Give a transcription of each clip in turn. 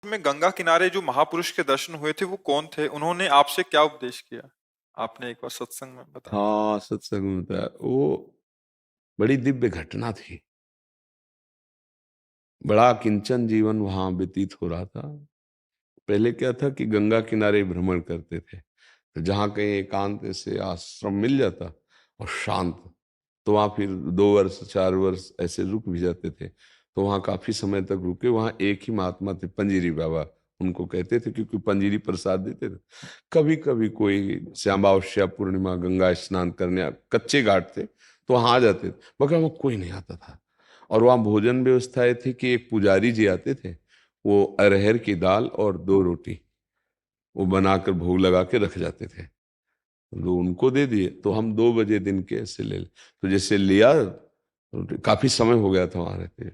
में गंगा किनारे जो महापुरुष के दर्शन हुए थे वो कौन थे? उन्होंने आपसे क्या उपदेश किया? आपने एक बार सत्संग में बताया था। हाँ, सत्संग में बताया। वो बड़ी दिव्य घटना थी। बड़ा किंचन जीवन वहां व्यतीत हो रहा था। पहले क्या था कि गंगा किनारे भ्रमण करते थे, तो जहाँ कहीं एकांत से आश्रम मिल जाता और शांत, तो वहाँ फिर 2 वर्ष 4 वर्ष ऐसे रुक भी जाते थे। तो वहाँ काफी समय तक रुके। वहाँ एक ही महात्मा थे, पंजीरी बाबा उनको कहते थे, क्योंकि पंजीरी प्रसाद देते थे। कभी कभी कोई श्यामावस्या पूर्णिमा गंगा स्नान करने कच्चे घाट थे तो वहाँ आ जाते थे, मगर वहाँ कोई नहीं आता था। और वहाँ भोजन व्यवस्था ये थी कि एक पुजारी जी आते थे, वो अरहर की दाल और 2 रोटी वो बनाकर भोग लगा के रख जाते थे। तो उनको दे दिए, तो हम 2 बजे दिन के ऐसे ले तो जैसे लिया, तो काफी समय हो गया था वहां रहते।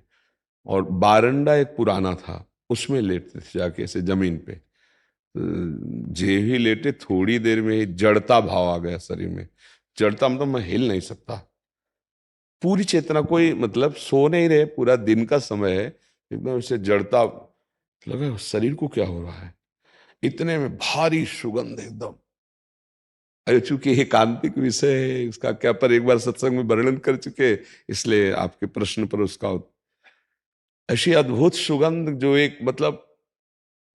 और बारंडा एक पुराना था, उसमें लेटते थे जाके ऐसे जमीन पे। जे ही लेटे, थोड़ी देर में ही जड़ता भाव आ गया शरीर में। जड़ता मतलब मैं हिल नहीं सकता, पूरी चेतना, कोई मतलब सो नहीं रहे, पूरा दिन का समय है, एकदम ऐसे जड़ता। लगा शरीर को क्या हो रहा है। इतने में भारी सुगंध एकदम। अरे चूंकि एकांतिक विषय है इसका क्या, पर एक बार सत्संग में वर्णन कर चुके, इसलिए आपके प्रश्न पर उसका ऐसी अद्भुत सुगंध जो एक मतलब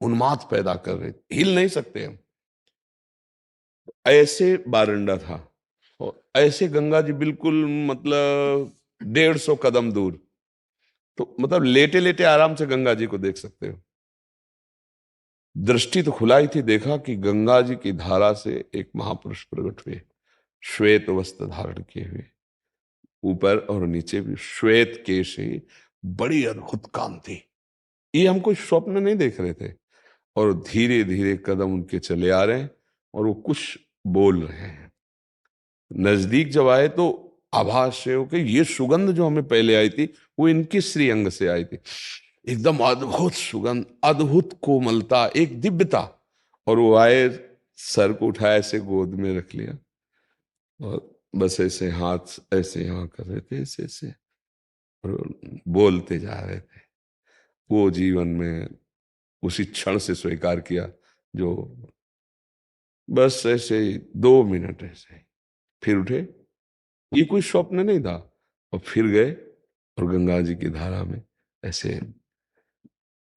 उन्माद पैदा कर रहे, हिल नहीं सकते हम। ऐसे बारंडा था और ऐसे गंगा जी बिल्कुल मतलब 150 कदम दूर। तो मतलब लेटे लेटे आराम से गंगा जी को देख सकते हो। दृष्टि तो खुलाई थी, देखा कि गंगा जी की धारा से एक महापुरुष प्रकट हुए, श्वेत वस्त्र धारण किए हुए, ऊपर और नीचे भी श्वेत केशरी, बड़ी अद्भुत कांति। ये हम कोई स्वप्न नहीं देख रहे थे। और धीरे धीरे कदम उनके चले आ रहे हैं और वो कुछ बोल रहे हैं। नजदीक जब आए तो आभास से हो कि ये सुगंध जो हमें पहले आई थी वो इनकी श्रीअंग से आई थी। एकदम अद्भुत सुगंध, अद्भुत कोमलता, एक दिव्यता। और वो आए, सर को उठाया, ऐसे गोद में रख लिया और बस ऐसे हाथ ऐसे यहाँ कर रहे थे, ऐसे ऐसे, और बोलते जा रहे थे। वो जीवन में उसी क्षण से स्वीकार किया, जो बस ऐसे ही 2 मिनट ऐसे ही। फिर उठे, ये कोई स्वप्न नहीं था। और फिर गए और गंगा जी की धारा में ऐसे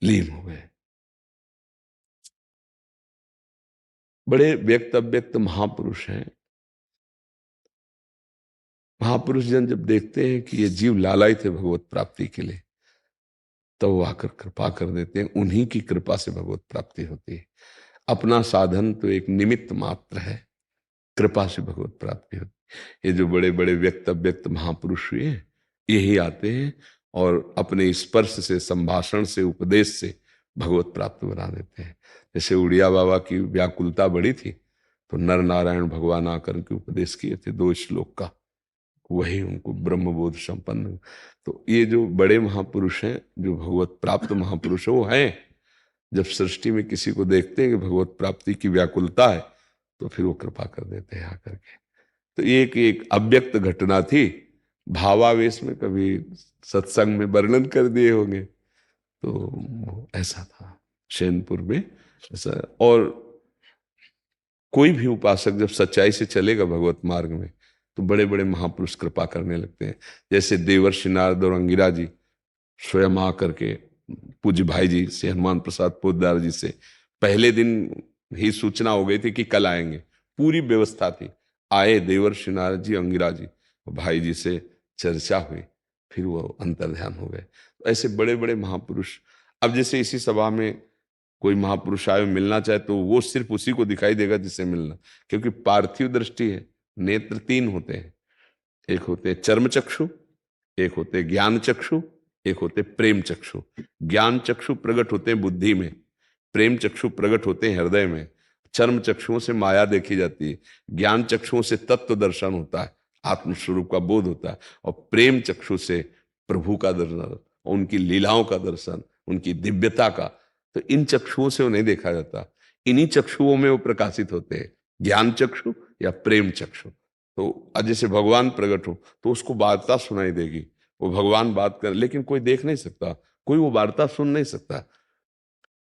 लीन हो गए। बड़े व्यक्त अव्यक्त महापुरुष हैं। महापुरुष जन जब देखते हैं कि ये जीव लालायित है भगवत प्राप्ति के लिए, तो वो आकर कृपा कर देते हैं। उन्हीं की कृपा से भगवत प्राप्ति होती है। अपना साधन तो एक निमित्त मात्र है, कृपा से भगवत प्राप्ति होती है। ये जो बड़े बड़े व्यक्त अव्यक्त महापुरुष हुए हैं, यही आते हैं और अपने स्पर्श से, संभाषण से, उपदेश से भगवत प्राप्त बना देते हैं। जैसे उड़िया बाबा की व्याकुलता बड़ी थी, तो नर नारायण भगवान आकर के उपदेश किए थे 2 श्लोक का, वही उनको ब्रह्मबोध संपन्न। तो ये जो बड़े महापुरुष हैं, जो भगवत प्राप्त महापुरुष है, वो हैं। जब सृष्टि में किसी को देखते हैं कि भगवत प्राप्ति की व्याकुलता है, तो फिर वो कृपा कर देते हैं आकर के। तो एक एक अव्यक्त घटना थी, भावावेश में कभी सत्संग में वर्णन कर दिए होंगे। तो ऐसा था चैनपुर में ऐसा। और कोई भी उपासक जब सच्चाई से चलेगा भगवत मार्ग में, तो बड़े बड़े महापुरुष कृपा करने लगते हैं। जैसे देवर्षि नारद और अंगिरा जी स्वयं आकर के पूज्य भाई जी से, हनुमान प्रसाद पोद्दार जी से, पहले दिन ही सूचना हो गई थी कि कल आएंगे, पूरी व्यवस्था थी। आए देवर्षि नारद जी, अंगिरा जी, भाई जी से चर्चा हुई, फिर वो अंतर्ध्यान हो गए। तो ऐसे बड़े बड़े महापुरुष। अब जैसे इसी सभा में कोई महापुरुष आए मिलना चाहे, तो वो सिर्फ उसी को दिखाई देगा जिसे मिलना, क्योंकि पार्थिव दृष्टि है। नेत्र 3 होते हैं, एक होते चर्म चक्षु, एक होते ज्ञान चक्षु, एक होते प्रेम चक्षु। ज्ञान चक्षु प्रकट होते हैं बुद्धि में, प्रेम चक्षु प्रकट होते हैं हृदय में। चर्म चक्षुओं से माया देखी जाती है, ज्ञान चक्षुओं से तत्व दर्शन होता है, आत्मस्वरूप का बोध होता है, और प्रेम चक्षु से प्रभु का दर्शन, उनकी लीलाओं का दर्शन, उनकी दिव्यता का। तो इन चक्षुओं से वो नहीं देखा जाता, इन्हीं चक्षुओं में वो प्रकाशित होते हैं, ज्ञान चक्षु या प्रेम चक्षु। तो आज जैसे भगवान प्रकट हो तो उसको वार्ता सुनाई देगी, वो भगवान बात कर, लेकिन कोई देख नहीं सकता, कोई वो वार्ता सुन नहीं सकता।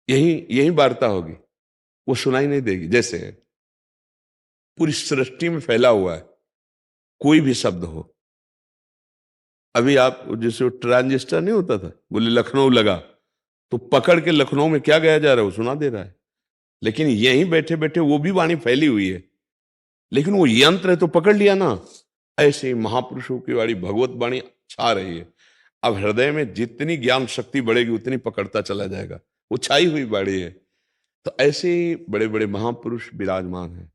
यही यही वार्ता होगी, वो सुनाई नहीं देगी। जैसे पूरी सृष्टि में फैला हुआ है, कोई भी शब्द हो, अभी आप जैसे वो ट्रांजिस्टर नहीं होता था, बोले लखनऊ लगा, तो पकड़ के लखनऊ में क्या गया जा रहा है वो सुना दे रहा है, लेकिन यहीं बैठे बैठे वो भी वाणी फैली हुई है, लेकिन वो यंत्र है तो पकड़ लिया ना। ऐसे ही महापुरुषों की वाणी, भगवत वाणी छा रही है। अब हृदय में जितनी ज्ञान शक्ति बढ़ेगी उतनी पकड़ता चला जाएगा, वो छाई हुई वाणी है। तो ऐसे ही बड़े बड़े महापुरुष विराजमान हैं,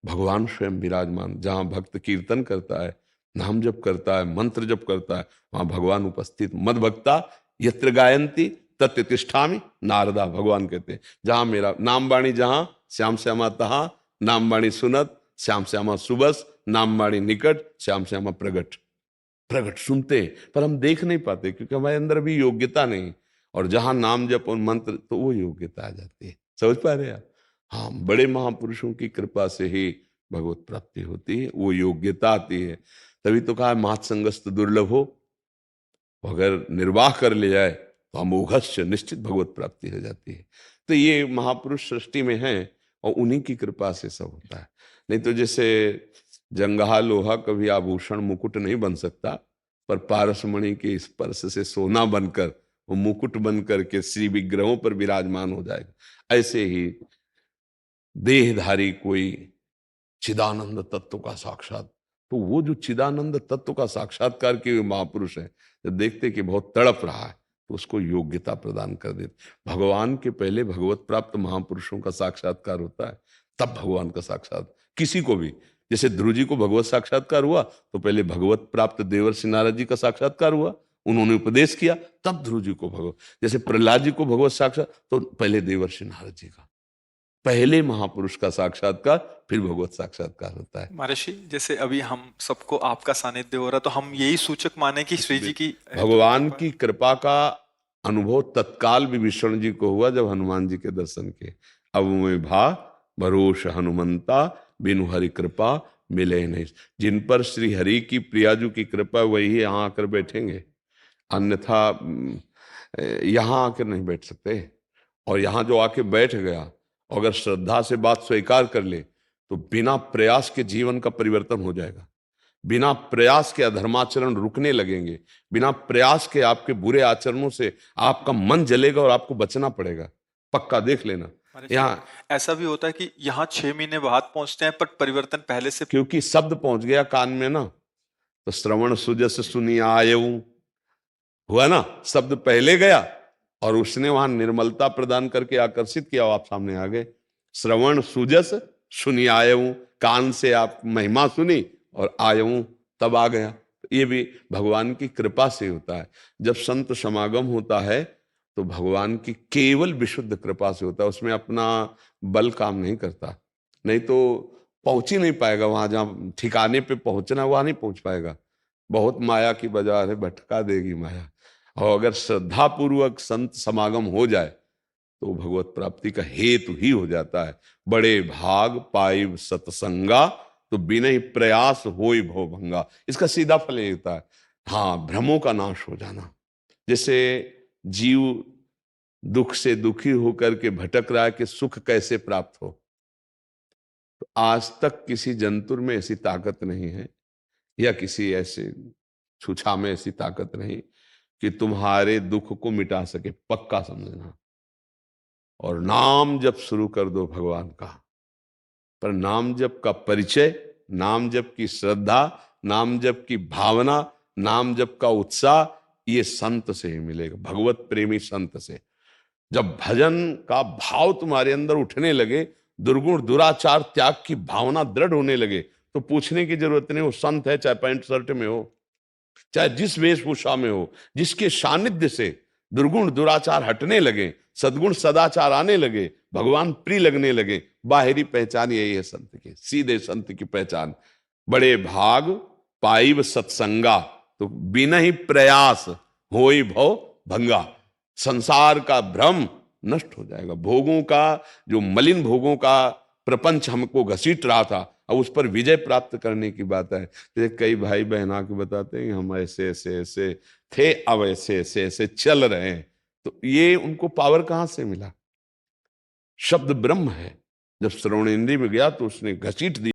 भगवान स्वयं विराजमान। जहां भक्त कीर्तन करता है, नाम जप करता है, मंत्र जप करता है, वहां भगवान उपस्थित। मद भक्ता यत्र गायंती तत्र तिष्ठामि नारदा, भगवान कहते हैं जहां मेरा नाम वाणी, जहां श्याम श्यामा तहां नाम वाणी सुनत, श्याम श्यामा सुबस नाम वाणी निकट, श्याम श्यामा प्रगट। प्रगट सुनते पर हम देख नहीं पाते क्योंकि हमारे अंदर भी योग्यता नहीं, और जहां नाम जप और मंत्र तो वो योग्यता आ जाती है। समझ पा रहे हैं आप? हाँ, बड़े महापुरुषों की कृपा से ही भगवत प्राप्ति होती है, वो योग्यता आती है। तभी तो कहा मात संगस्त दुर्लभ हो, अगर निर्वाह कर ले जाए तो अमोघस्य निश्चित भगवत प्राप्ति हो जाती है। तो ये महापुरुष सृष्टि में हैं और उन्हीं की कृपा से सब होता है। नहीं तो जैसे जंगहा लोहा कभी आभूषण मुकुट नहीं बन सकता, पर पारसमणि के स्पर्श से सोना बनकर वो मुकुट बनकर के श्री विग्रहों पर विराजमान हो जाएगा। ऐसे ही देहधारी कोई चिदानंद तत्व का साक्षात, तो वो जो चिदानंद तत्व का साक्षात्कार के महापुरुष है, जब देखते कि बहुत तड़प रहा है तो उसको योग्यता प्रदान कर देते। भगवान के पहले भगवत प्राप्त महापुरुषों का साक्षात्कार होता है, तब भगवान का साक्षात किसी को भी। जैसे ध्रुव जी को भगवत साक्षात्कार हुआ तो पहले भगवत प्राप्त देवर्षि नारद जी का साक्षात्कार हुआ, उन्होंने उपदेश किया, तब ध्रुव जी को भगवत। जैसे प्रहलाद जी को भगवत साक्षात तो पहले देवर्षि नारद जी का, पहले महापुरुष का साक्षात्कार फिर भगवत साक्षात्कार होता है। महर्षि, जैसे अभी हम सबको आपका सानिध्य हो रहा, तो हम यही सूचक माने कि श्री जी की भगवान की कृपा का अनुभव तत्काल विभीषण जी को हुआ जब हनुमान जी के दर्शन किए। अब में भा भरोस हनुमंता, बिनु हरि कृपा मिले नहीं। जिन पर श्री हरि की प्रियाजू की कृपा, वही यहाँ आकर बैठेंगे, अन्यथा यहाँ आकर नहीं बैठ सकते। और यहाँ जो आके बैठ गया, अगर श्रद्धा से बात स्वीकार कर ले तो बिना प्रयास के जीवन का परिवर्तन हो जाएगा। बिना प्रयास के अधर्माचरण रुकने लगेंगे, बिना प्रयास के आपके बुरे आचरणों से आपका मन जलेगा और आपको बचना पड़ेगा। पक्का देख लेना। महर्षि, यहाँ ऐसा भी होता है कि यहाँ 6 महीने बाद पहुंचते हैं, पर परिवर्तन पहले से। क्योंकि शब्द पहुंच गया कान में ना, तो श्रवण सुजस सुनी आयऊ हुआ ना, शब्द पहले गया और उसने वहां निर्मलता प्रदान करके आकर्षित किया, आप सामने आ गए। श्रवण सुजस सुनी आयऊ, कान से आप महिमा सुनी और आयऊ तब आ गया। ये भी भगवान की कृपा से होता है। जब संत समागम होता है तो भगवान की केवल विशुद्ध कृपा से होता है, उसमें अपना बल काम नहीं करता। नहीं तो पहुंच ही नहीं पाएगा वहां जहां ठिकाने पे पहुंचना, वहां नहीं पहुंच पाएगा। बहुत माया की बाजार है, भटका देगी माया। और अगर श्रद्धा पूर्वक संत समागम हो जाए तो भगवत प्राप्ति का हेतु ही हो जाता है। बड़े भाग पाइब सत्संगा, तो बिना ही प्रयास होई भव भंगा। इसका सीधा फल ये होता है, हाँ, भ्रमों का नाश हो जाना। जैसे जीव दुख से दुखी होकर के भटक रहा है कि सुख कैसे प्राप्त हो, तो आज तक किसी जंतुर में ऐसी ताकत नहीं है, या किसी ऐसे छुछा में ऐसी ताकत नहीं कि तुम्हारे दुख को मिटा सके। पक्का समझना। और नाम जप शुरू कर दो भगवान का, पर नाम जप का परिचय, नाम जप की श्रद्धा, नाम जप की भावना, नाम जप का उत्साह, ये संत से ही मिलेगा, भगवत प्रेमी संत से। जब भजन का भाव तुम्हारे अंदर उठने लगे, दुर्गुण दुराचार त्याग की भावना दृढ़ होने लगे, तो पूछने की जरूरत नहीं, वो संत है, चाहे पैंट शर्ट में हो, चाहे जिस वेशभूषा में हो, जिसके सानिध्य से दुर्गुण दुराचार हटने लगे, सद्गुण सदाचार आने लगे, भगवान प्रिय लगने लगे। बाहरी पहचान यही है संत की, सीधे संत की पहचान। बड़े भाग पाइब सत्संगा, तो बिना ही प्रयास होई भव भंगा। संसार का भ्रम नष्ट हो जाएगा। भोगों का जो मलिन भोगों का प्रपंच हमको घसीट रहा था, अब उस पर विजय प्राप्त करने की बात है। जैसे कई भाई बहन आके बताते हैं हम ऐसे ऐसे ऐसे थे, अब ऐसे ऐसे ऐसे चल रहे हैं। तो ये उनको पावर कहां से मिला? शब्द ब्रह्म है। जब श्रवणेंद्रिय में गया तो उसने घसीट दिया।